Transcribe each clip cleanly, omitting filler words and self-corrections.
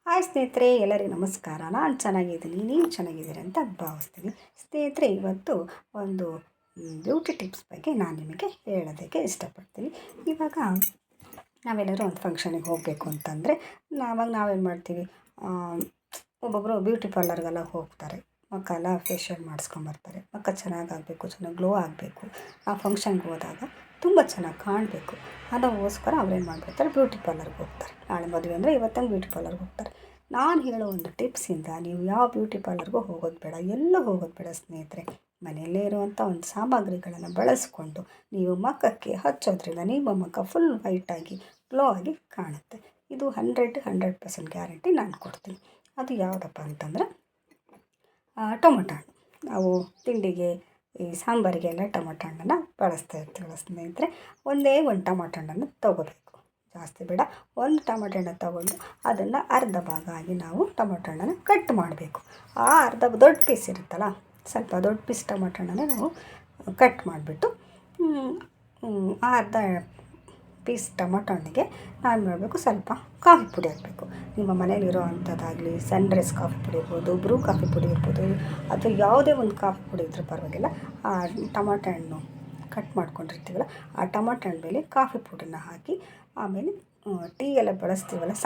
Hi ಸ್ನೇಹಿತರೆ, ಎಲ್ಲರಿಗೂ ನಮಸ್ಕಾರ. ನಾನು ಚೆನ್ನಾಗಿದ್ದೀನಿ, ನೀವು ಚೆನ್ನಾಗಿದ್ದೀರಿ ಅಂತ ಭಾವಿಸ್ತೀನಿ. ಸ್ನೇಹಿತರೆ, ಇವತ್ತು ಒಂದು ಬ್ಯೂಟಿ ಟಿಪ್ಸ್ ಬಗ್ಗೆ ನಾನು ನಿಮಗೆ ಹೇಳೋದಕ್ಕೆ ಇಷ್ಟಪಡ್ತೀನಿ. ಇವಾಗ ನಾವೆಲ್ಲರೂ ಒಂದು ಫಂಕ್ಷನಿಗೆ ಹೋಗಬೇಕು ಅಂತಂದರೆ ನಾವೇನು ಮಾಡ್ತೀವಿ, ಒಬ್ಬೊಬ್ಬರು ಬ್ಯೂಟಿ ಪಾರ್ಲರ್ಗೆಲ್ಲ ಹೋಗ್ತಾರೆ. ಮುಖ ಎಲ್ಲ ಫೇಶಿಯಲ್ ಮಾಡಿಸ್ಕೊಂಬರ್ತಾರೆ. ಮುಖ ಚೆನ್ನಾಗಾಗಬೇಕು, ಚೆನ್ನಾಗಿ ಗ್ಲೋ ಆಗಬೇಕು, ಆ ಫಂಕ್ಷನ್ಗೆ ಹೋದಾಗ ತುಂಬ ಚೆನ್ನಾಗಿ ಕಾಣಬೇಕು ಅದಕ್ಕೋಸ್ಕರ ಅವ್ರೇನು ಮಾಡಿಬಿಡ್ತಾರೆ, ಬ್ಯೂಟಿ ಪಾರ್ಲರ್ಗೆ ಹೋಗ್ತಾರೆ. ನಾಳೆ ಮದುವೆ ಅಂದರೆ ಇವತ್ತಂಗೆ ಬ್ಯೂಟಿ ಪಾರ್ಲರ್ಗೆ ಹೋಗ್ತಾರೆ. ನಾನು ಹೇಳೋ ಒಂದು ಟಿಪ್ಸಿಂದ ನೀವು ಯಾವ ಬ್ಯೂಟಿ ಪಾರ್ಲರ್ಗೂ ಹೋಗೋದು ಬೇಡ, ಎಲ್ಲೂ ಹೋಗೋದು ಬೇಡ ಸ್ನೇಹಿತರೆ. ಮನೆಯಲ್ಲೇ ಇರುವಂಥ ಒಂದು ಸಾಮಗ್ರಿಗಳನ್ನು ಬಳಸ್ಕೊಂಡು ನೀವು ಮುಖಕ್ಕೆ ಹಚ್ಚೋದ್ರಿಂದ ನಿಮ್ಮ ಮುಖ ಫುಲ್ ವೈಟಾಗಿ ಗ್ಲೋ ಆಗಿ ಕಾಣುತ್ತೆ. ಇದು 100% ಗ್ಯಾರಂಟಿ ನಾನು ಕೊಡ್ತೀನಿ. ಅದು ಯಾವುದಪ್ಪ ಅಂತಂದರೆ ಟೊಮೊಟೊ ಹಣ್ಣು. ನಾವು ತಿಂಡಿಗೆ, ಈ ಸಾಂಬಾರಿಗೆಲ್ಲ ಟೊಮೊಟೊ ಹಣ್ಣನ್ನು ಬಳಸ್ತಾ ಇರ್ತೀವಲ್ಲ ಸ್ನೇಹಿತರೆ. ಒಂದೇ ಒಂದು ಟೊಮೊಟೊ ಹಣ್ಣನ್ನು ತೊಗೋಬೇಕು, ಜಾಸ್ತಿ ಬೇಡ. ಒಂದು ಟೊಮೊಟೊ ಹಣ್ಣು ತೊಗೊಂಡು ಅದನ್ನು ಅರ್ಧ ಭಾಗ ಆಗಿ ನಾವು ಟೊಮೊಟೊ ಹಣ್ಣನ್ನು ಕಟ್ ಮಾಡಬೇಕು. ಆ ಅರ್ಧ ದೊಡ್ಡ ಪೀಸ್ ಇರುತ್ತಲ್ಲ, ಸ್ವಲ್ಪ ದೊಡ್ಡ ಪೀಸ್ ಟೊಮೊಟೊ ಹಣ್ಣನ್ನು ನಾವು ಕಟ್ ಮಾಡಿಬಿಟ್ಟು ಆ ಅರ್ಧ ಪೀಸ್ ಟೊಮೊಟೊ ಹಣ್ಣಿಗೆ ನಾವು ಮಾಡಬೇಕು, ಸ್ವಲ್ಪ ಕಾಫಿ ಪುಡಿ ಹಾಕಬೇಕು. ನಿಮ್ಮ ಮನೇಲಿರೋ ಅಂಥದ್ದಾಗಲಿ, ಸನ್ರೈಸ್ ಕಾಫಿ ಪುಡಿ ಇರ್ಬೋದು, ಬ್ರೂ ಕಾಫಿ ಪುಡಿ ಇರ್ಬೋದು, ಅಥವಾ ಯಾವುದೇ ಒಂದು ಕಾಫಿ ಪುಡಿ ಇದ್ರೂ ಪರವಾಗಿಲ್ಲ. ಆ ಟೊಮೊಟೊ ಹಣ್ಣು ಕಟ್ ಮಾಡ್ಕೊಂಡಿರ್ತೀವಲ್ಲ, ಆ ಟೊಮೊಟೊ ಹಣ್ಣು ಮೇಲೆ ಕಾಫಿ ಪುಡಿನ ಹಾಕಿ, ಆಮೇಲೆ ಟೀ ಎಲ್ಲ ಬಳಸ್ತೀವಲ್ಲ,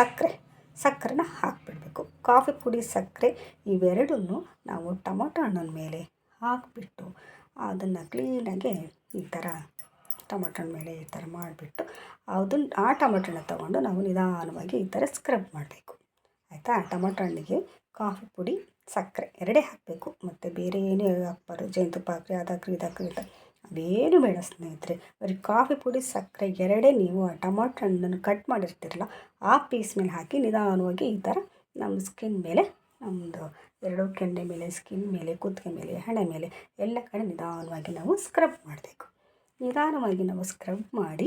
ಸಕ್ಕರೆನ ಹಾಕಿಬಿಡ್ಬೇಕು. ಕಾಫಿ ಪುಡಿ, ಸಕ್ಕರೆ ಇವೆರಡನ್ನೂ ನಾವು ಟೊಮೊಟೊ ಹಣ್ಣಿನ ಮೇಲೆ ಹಾಕಿಬಿಟ್ಟು ಅದನ್ನು ಕ್ಲೀನಾಗಿ ಈ ಥರ ಟೊಮೊಟೊ ಹಣ್ಣು ಮೇಲೆ ಈ ಥರ ಮಾಡಿಬಿಟ್ಟು ಆ ಟೊಮೊಟೊ ಹಣ್ಣು ತೊಗೊಂಡು ನಾವು ನಿಧಾನವಾಗಿ ಈ ಥರ ಸ್ಕ್ರಬ್ ಮಾಡಬೇಕು. ಆಯಿತಾ? ಟೊಮೊಟೊ ಹಣ್ಣಿಗೆ ಕಾಫಿ ಪುಡಿ, ಸಕ್ಕರೆ ಎರಡೇ ಹಾಕಬೇಕು, ಮತ್ತು ಬೇರೆ ಏನೂ ಹಾಕ್ಬಾರ್ದು. ಜೇನುತುಪ್ಪ ಹಾಕ್ರಿ, ಅದಾಕ್ರಿ, ಇದಾಕ್ರಿ ಅಂತ ಅವೇನು ಬೇಡ ಸ್ನೇಹಿತರೆ. ಬರೀ ಕಾಫಿ ಪುಡಿ, ಸಕ್ಕರೆ ಎರಡೇ ನೀವು ಆ ಟೊಮೊಟೊ ಹಣ್ಣನ್ನು ಕಟ್ ಮಾಡಿರ್ತೀರಲ್ಲ ಆ ಪೀಸ್ ಮೇಲೆ ಹಾಕಿ ನಿಧಾನವಾಗಿ ಈ ಥರ ನಮ್ಮ ಸ್ಕಿನ್ ಮೇಲೆ, ನಮ್ಮದು ಎರಡು ಕೆನ್ನೆ ಮೇಲೆ, ಸ್ಕಿನ್ ಮೇಲೆ, ಕುತ್ತಿಗೆ ಮೇಲೆ, ಹಣೆ ಮೇಲೆ ಎಲ್ಲ ಕಡೆ ನಿಧಾನವಾಗಿ ನಾವು ಸ್ಕ್ರಬ್ ಮಾಡಬೇಕು. ನಿಧಾನವಾಗಿ ನಾವು ಸ್ಕ್ರಬ್ ಮಾಡಿ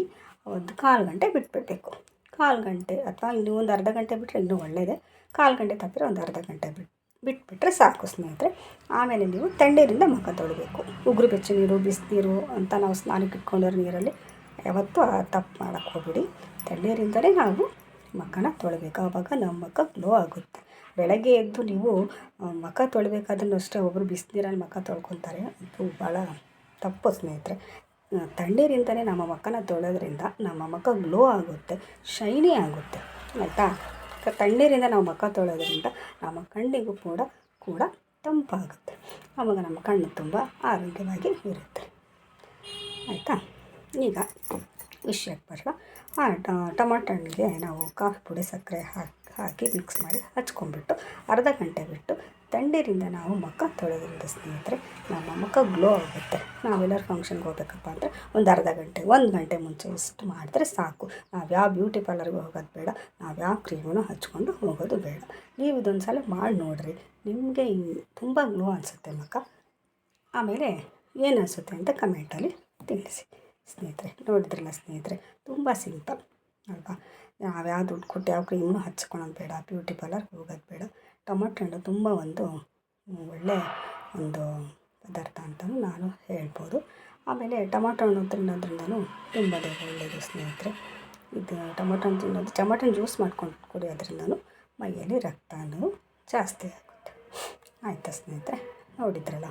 ಒಂದು 1/4 ಗಂಟೆ ಬಿಟ್ಬಿಡಬೇಕು. 1/4 ಗಂಟೆ ಅಥವಾ ಇನ್ನೂ ಒಂದು ಅರ್ಧ ಗಂಟೆ ಬಿಟ್ಟರೆ ಇನ್ನೂ ಒಳ್ಳೆಯದೇ. 1/4 ಗಂಟೆ ತಪ್ಪಿದ್ರೆ ಒಂದು ಅರ್ಧ ಗಂಟೆ ಬಿಟ್ಬಿಟ್ರೆ ಸಾಕು ಸ್ನೇಹಿತರೆ. ಆಮೇಲೆ ನೀವು ತಣ್ಣೀರಿಂದ ಮುಖ ತೊಳಿಬೇಕು. ಉಗುರು ಬೆಚ್ಚ ನೀರು, ಬಿಸಿನೀರು ಅಂತ ನಾವು ಸ್ನಾನಕ್ಕೆ ಇಟ್ಕೊಂಡಿರೋ ನೀರಲ್ಲಿ ಯಾವತ್ತೂ ತಪ್ಪು ಮಾಡೋಕ್ಕೆ ಹೋಗ್ಬಿಡಿ. ತಣ್ಣೀರಿಂದಲೇ ನಾವು ಮುಖನ ತೊಳಿಬೇಕು. ಆವಾಗ ನಮ್ಮ ಮುಖ ಗ್ಲೋ ಆಗುತ್ತೆ. ಬೆಳಗ್ಗೆ ಎದ್ದು ನೀವು ಮುಖ ತೊಳಿಬೇಕಾದ್ರೂ ಅಷ್ಟೇ ಒಬ್ಬರು ಬಿಸಿನೀರಲ್ಲಿ ಮುಖ ತೊಳ್ಕೊತಾರೆ, ಅದು ಭಾಳ ತಪ್ಪು ಸ್ನೇಹಿತರೆ. ತಣ್ಣೀರಿಂದಲೇ ನಮ್ಮ ಮುಖನ ತೊಳೆಯೋದ್ರಿಂದ ನಮ್ಮ ಮುಖ ಗ್ಲೋ ಆಗುತ್ತೆ, ಶೈನಿ ಆಗುತ್ತೆ. ಆಯಿತಾ? ತಣ್ಣೀರಿಂದ ನಾವು ಮುಖ ತೊಳೆಯೋದ್ರಿಂದ ನಮ್ಮ ಕಣ್ಣಿಗೂ ಕೂಡ ತಂಪಾಗುತ್ತೆ. ಆವಾಗ ನಮ್ಮ ಕಣ್ಣು ತುಂಬ ಆರೋಗ್ಯವಾಗಿ ಇರುತ್ತೆ. ಆಯಿತಾ? ಈಗ ವಿಷಯಕ್ಕೆ ಬರುವ. ಟೊಮೊಟೊ ಹಣ್ಣಿಗೆ ನಾವು ಕಾಫಿ ಪುಡಿ, ಸಕ್ಕರೆ ಹಾಕಿ ಮಿಕ್ಸ್ ಮಾಡಿ ಹಚ್ಕೊಂಡ್ಬಿಟ್ಟು ಅರ್ಧ ಗಂಟೆ ಬಿಟ್ಟು ತಣ್ಣೀರಿಂದ ನಾವು ಮುಖ ತೊಳೆಯೋದ್ರಿಂದ ಸ್ನೇಹಿತರೆ ನಮ್ಮ ಮುಖ ಗ್ಲೋ ಆಗುತ್ತೆ. ನಾವೆಲ್ಲರೂ ಫಂಕ್ಷನ್ಗೆ ಹೋಗ್ಬೇಕಪ್ಪ ಅಂದರೆ ಒಂದು ಅರ್ಧ ಗಂಟೆ, 1 ಗಂಟೆ ಮುಂಚೆ ಇಷ್ಟು ಮಾಡಿದ್ರೆ ಸಾಕು. ನಾವು ಯಾವ ಬ್ಯೂಟಿ ಪಾರ್ಲರ್ಗೆ ಹೋಗೋದು ಬೇಡ, ನಾವು ಯಾವ ಕ್ರೀಮನ್ನು ಹಚ್ಕೊಂಡು ಹೋಗೋದು ಬೇಡ. ನೀವು ಇದೊಂದು ಸಲ ಮಾಡಿ ನೋಡಿರಿ, ನಿಮಗೆ ತುಂಬ ಗ್ಲೋ ಅನಿಸುತ್ತೆ ಮುಖ. ಆಮೇಲೆ ಏನು ಅನಿಸುತ್ತೆ ಅಂತ ಕಮೆಂಟಲ್ಲಿ ತಿಳಿಸಿ ಸ್ನೇಹಿತರೆ. ನೋಡಿದ್ರಲ್ಲ ಸ್ನೇಹಿತರೆ, ತುಂಬ ಸಿಂಪಲ್ ಅಲ್ವಾ? ನಾವು ಯಾವ ದುಡ್ಡು ಕೊಟ್ಟು ಯಾವ ಕ್ರೀಮನ್ನು ಹಚ್ಕೊಳ್ಳೋದು ಬೇಡ, ಬ್ಯೂಟಿ ಪಾರ್ಲರ್ಗೆ ಹೋಗೋದು ಬೇಡ. ಟೊಮೊಟೊ ಹಣ್ಣು ತುಂಬ ಒಂದು ಒಳ್ಳೆಯ ಒಂದು ಪದಾರ್ಥ ಅಂತಲೂ ನಾನು ಹೇಳ್ಬೋದು. ಆಮೇಲೆ ಟೊಮೊಟೊ ಹಣ್ಣು ತಿನ್ನೋದ್ರಿಂದಲೂ ತುಂಬ ಒಳ್ಳೆಯದು ಸ್ನೇಹಿತರೆ. ಇದು ಟೊಮೊಟೊ ಹಣ್ಣು ತಿನ್ನೋದು, ಟೊಮೊಟೊ ಹಣ್ಣು ಜ್ಯೂಸ್ ಮಾಡ್ಕೊಂಡು ಕುಡಿಯೋದ್ರಿಂದಲೂ ಮೈಯಲ್ಲಿ ರಕ್ತ ಅನ್ನೋದು ಜಾಸ್ತಿ ಆಗುತ್ತೆ. ಆಯಿತಾ ಸ್ನೇಹಿತರೆ? ನೋಡಿದ್ರಲ್ಲ,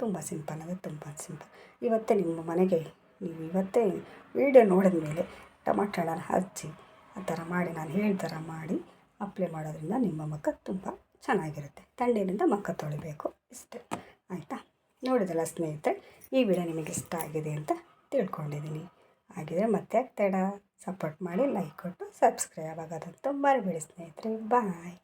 ತುಂಬ ಸಿಂಪಲ್, ಅಂದರೆ ತುಂಬ ಸಿಂಪಲ್. ಇವತ್ತೇ ನಿಮ್ಮ ಮನೆಗೆ ನೀವು ಇವತ್ತೇ ವೀಡಿಯೋ ನೋಡಿದ ಮೇಲೆ ಟೊಮೊಟೊ ಹಣ್ಣನ್ನು ಹಚ್ಚಿ ಆ ಥರ ಮಾಡಿ, ನಾನು ಹೇಳಿದ ಥರ ಮಾಡಿ ಅಪ್ಲೈ ಮಾಡೋದ್ರಿಂದ ನಿಮ್ಮ ಮುಖ ತುಂಬ ಚೆನ್ನಾಗಿರುತ್ತೆ. ತಣ್ಣೀರಿಂದ ಮುಖ ತೊಳಿಬೇಕು, ಇಷ್ಟೇ. ಆಯಿತಾ? ನೋಡಿದಲ್ಲ ಸ್ನೇಹಿತರೆ, ಈ ವಿಡಿಯೋ ನಿಮಗೆ ಇಷ್ಟ ಆಗಿದೆ ಅಂತ ತಿಳ್ಕೊಂಡಿದ್ದೀನಿ. ಹಾಗಿದ್ರೆ ಮತ್ತೆ ತಡ, ಸಪೋರ್ಟ್ ಮಾಡಿ, ಲೈಕ್ ಕೊಟ್ಟು ಸಬ್ಸ್ಕ್ರೈಬ್ ಆಗೋದಂತೂ ಮರಿಬೇಡಿ ಸ್ನೇಹಿತರೆ. ಬಾಯ್.